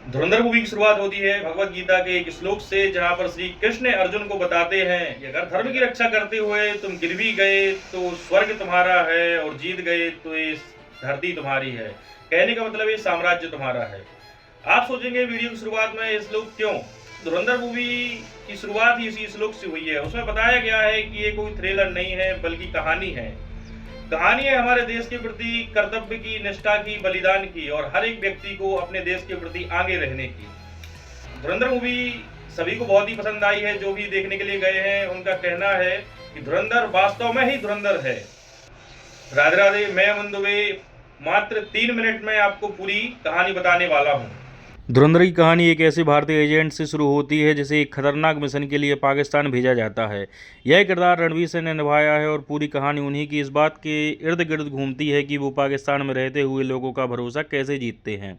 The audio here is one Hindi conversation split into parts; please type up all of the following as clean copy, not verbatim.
धुरंधर मूवी की शुरुआत होती है भगवत गीता के एक श्लोक से, जहां पर श्री कृष्ण अर्जुन को बताते हैं कि अगर धर्म की रक्षा करते हुए तुम गिर भी गए तो स्वर्ग तुम्हारा है, और जीत गए तो ये धरती तुम्हारी है। कहने का मतलब ये साम्राज्य तुम्हारा है। आप सोचेंगे वीडियो की शुरुआत में ये श्लोक क्यों? धुरंधर मूवी की शुरुआत ही इसी श्लोक से हुई है। उसमें बताया गया है कि ये कोई थ्रिलर नहीं है बल्कि कहानी है। कहानी है हमारे देश के प्रति कर्तव्य की, निष्ठा की, बलिदान की, और हर एक व्यक्ति को अपने देश के प्रति आगे रहने की। धुरंधर मूवी सभी को बहुत ही पसंद आई है। जो भी देखने के लिए गए हैं उनका कहना है कि धुरंधर वास्तव में ही धुरंधर है। राधे राधे, मैं अमन दुबे मात्र 3 मिनट में आपको पूरी कहानी बताने वाला हूँ। धुरंधर की कहानी एक ऐसे भारतीय एजेंट से शुरू होती है जिसे एक खतरनाक मिशन के लिए पाकिस्तान भेजा जाता है। यह किरदार रणवीर सिंह ने निभाया है और पूरी कहानी उन्हीं की इस बात के इर्द गिर्द घूमती है कि वो पाकिस्तान में रहते हुए लोगों का भरोसा कैसे जीतते हैं,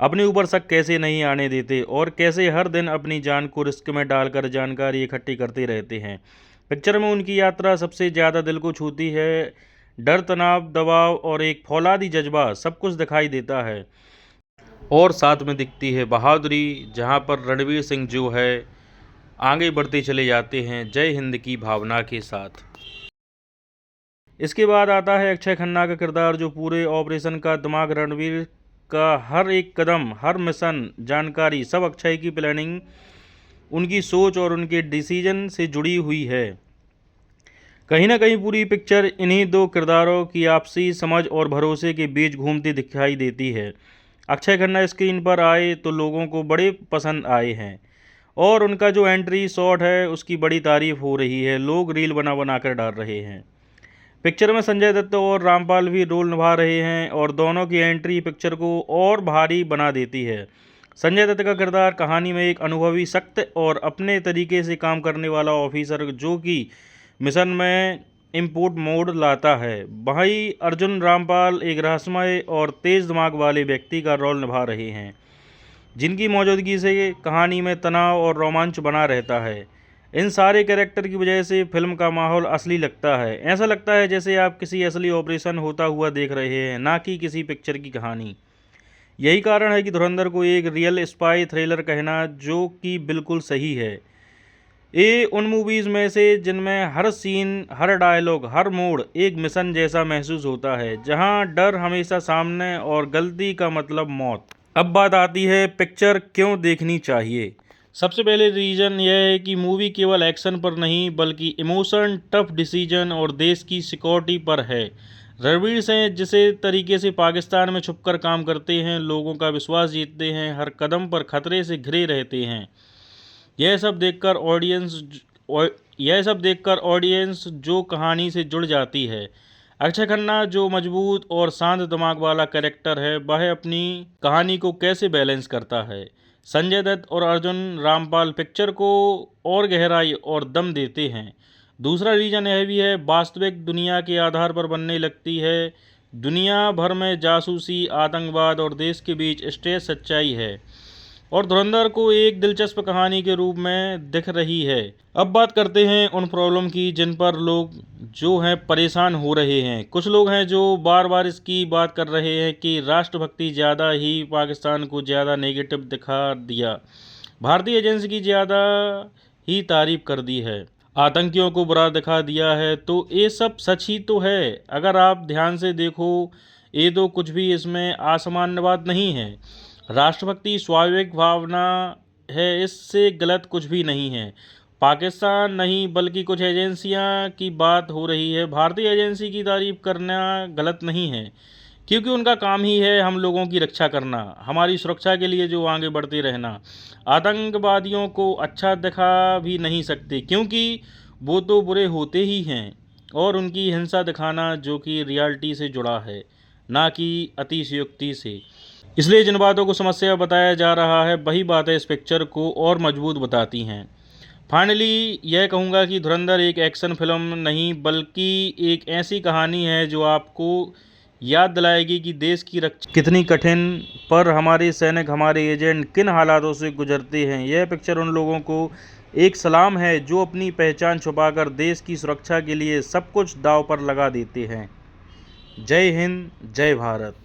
अपने ऊपर शक कैसे नहीं आने देते और कैसे हर दिन अपनी जान को रिस्क में डालकर जानकारी इकट्ठी करते रहते हैं। पिक्चर में उनकी यात्रा सबसे ज़्यादा दिल को छूती है। डर, तनाव, दबाव और एक फौलादी जज्बा सब कुछ दिखाई देता है, और साथ में दिखती है बहादुरी, जहां पर रणवीर सिंह जो है आगे बढ़ते चले जाते हैं जय हिंद की भावना के साथ। इसके बाद आता है अक्षय खन्ना का किरदार, जो पूरे ऑपरेशन का दिमाग। रणवीर का हर एक कदम, हर मिशन, जानकारी, सब अक्षय की प्लानिंग, उनकी सोच और उनके डिसीजन से जुड़ी हुई है। कहीं ना कहीं पूरी पिक्चर इन्हीं दो किरदारों की आपसी समझ और भरोसे के बीच घूमती दिखाई देती है। अक्षय खन्ना स्क्रीन पर आए तो लोगों को बड़े पसंद आए हैं, और उनका जो एंट्री शॉट है उसकी बड़ी तारीफ हो रही है। लोग रील बना बना कर डाल रहे हैं। पिक्चर में संजय दत्त और रामपाल भी रोल निभा रहे हैं, और दोनों की एंट्री पिक्चर को और भारी बना देती है। संजय दत्त का किरदार कहानी में एक अनुभवी, सख्त और अपने तरीके से काम करने वाला ऑफिसर, जो कि मिशन में इम्पोर्ट मोड लाता है। वहीं अर्जुन रामपाल एक रहस्यमय और तेज़ दिमाग वाले व्यक्ति का रोल निभा रहे हैं, जिनकी मौजूदगी से कहानी में तनाव और रोमांच बना रहता है। इन सारे कैरेक्टर की वजह से फिल्म का माहौल असली लगता है। ऐसा लगता है जैसे आप किसी असली ऑपरेशन होता हुआ देख रहे हैं, ना कि किसी पिक्चर की कहानी। यही कारण है कि धुरंधर को एक रियल स्पाई थ्रिलर कहना, जो कि बिल्कुल सही है। ये उन मूवीज़ में से जिनमें हर सीन, हर डायलॉग, हर मोड़ एक मिशन जैसा महसूस होता है, जहां डर हमेशा सामने और गलती का मतलब मौत। अब बात आती है पिक्चर क्यों देखनी चाहिए। सबसे पहले रीज़न यह है कि मूवी केवल एक्शन पर नहीं बल्कि इमोशन, टफ डिसीजन और देश की सिक्योरिटी पर है। रणवीर सिंह जिसे तरीके से पाकिस्तान में छुपकर काम करते हैं, लोगों का विश्वास जीतते हैं, हर कदम पर खतरे से घिरे रहते हैं। यह सब देखकर ऑडियंस जो कहानी से जुड़ जाती है। अक्षय खन्ना जो मजबूत और शांत दिमाग वाला कैरेक्टर है, वह अपनी कहानी को कैसे बैलेंस करता है। संजय दत्त और अर्जुन रामपाल पिक्चर को और गहराई और दम देते हैं। दूसरा रीज़न यह भी है, वास्तविक दुनिया के आधार पर बनने लगती है। दुनिया भर में जासूसी, आतंकवाद और देश के बीच स्ट्रेस सच्चाई है, और धुरंधर को एक दिलचस्प कहानी के रूप में दिख रही है। अब बात करते हैं उन प्रॉब्लम की जिन पर लोग जो हैं परेशान हो रहे हैं। कुछ लोग हैं जो बार बार इसकी बात कर रहे हैं कि राष्ट्रभक्ति ज़्यादा ही पाकिस्तान को ज़्यादा नेगेटिव दिखा दिया, भारतीय एजेंसी की ज़्यादा ही तारीफ कर दी है, आतंकियों को बुरा दिखा दिया है। तो ये सब सच ही तो है। अगर आप ध्यान से देखो, ये तो कुछ भी इसमें असामान्य बात नहीं है। राष्ट्रभक्ति स्वाभाविक भावना है, इससे गलत कुछ भी नहीं है। पाकिस्तान नहीं बल्कि कुछ एजेंसियां की बात हो रही है। भारतीय एजेंसी की तारीफ करना गलत नहीं है, क्योंकि उनका काम ही है हम लोगों की रक्षा करना, हमारी सुरक्षा के लिए जो आगे बढ़ते रहना। आतंकवादियों को अच्छा दिखा भी नहीं सकते, क्योंकि वो तो बुरे होते ही हैं, और उनकी हिंसा दिखाना जो कि रियलिटी से जुड़ा है, ना कि अतिशयोक्ति से। इसलिए जिन बातों को समस्या बताया जा रहा है, वही बातें इस पिक्चर को और मजबूत बताती हैं। फाइनली यह कहूँगा कि धुरंधर एक एक्शन फिल्म नहीं बल्कि एक ऐसी कहानी है जो आपको याद दिलाएगी कि देश की रक्षा कितनी कठिन, पर हमारे सैनिक, हमारे एजेंट किन हालातों से गुजरते हैं। यह पिक्चर उन लोगों को एक सलाम है जो अपनी पहचान छुपाकर देश की सुरक्षा के लिए सब कुछ दांव पर लगा देते हैं। जय हिंद, जय भारत।